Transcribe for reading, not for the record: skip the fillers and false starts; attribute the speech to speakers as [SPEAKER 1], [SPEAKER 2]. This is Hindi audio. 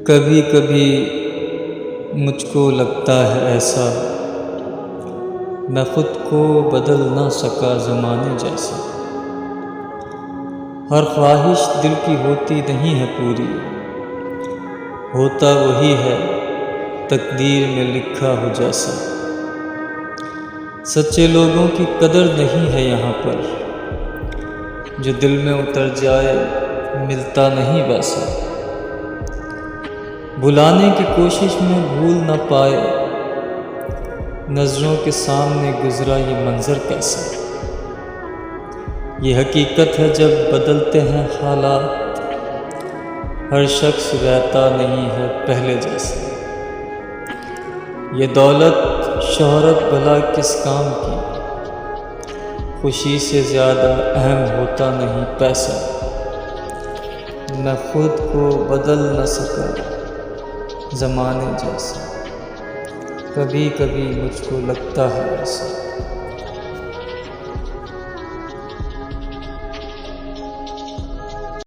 [SPEAKER 1] कभी कभी मुझको लगता है ऐसा, मैं खुद को बदल ना सका ज़माने जैसा। हर ख्वाहिश दिल की होती नहीं है पूरी, होता वही है तकदीर में लिखा हो जैसा। सच्चे लोगों की कदर नहीं है यहाँ पर, जो दिल में उतर जाए मिलता नहीं वैसा। भुलाने की कोशिश में भूल न पाए, नज़रों के सामने गुजरा ये मंज़र कैसा। ये हकीकत है जब बदलते हैं हालात, हर शख्स रहता नहीं है पहले जैसा। ये दौलत शोहरत भला किस काम की, खुशी से ज़्यादा अहम होता नहीं पैसा। मैं खुद को बदल न सका ज़माने जैसा, कभी कभी मुझको लगता है ऐसा।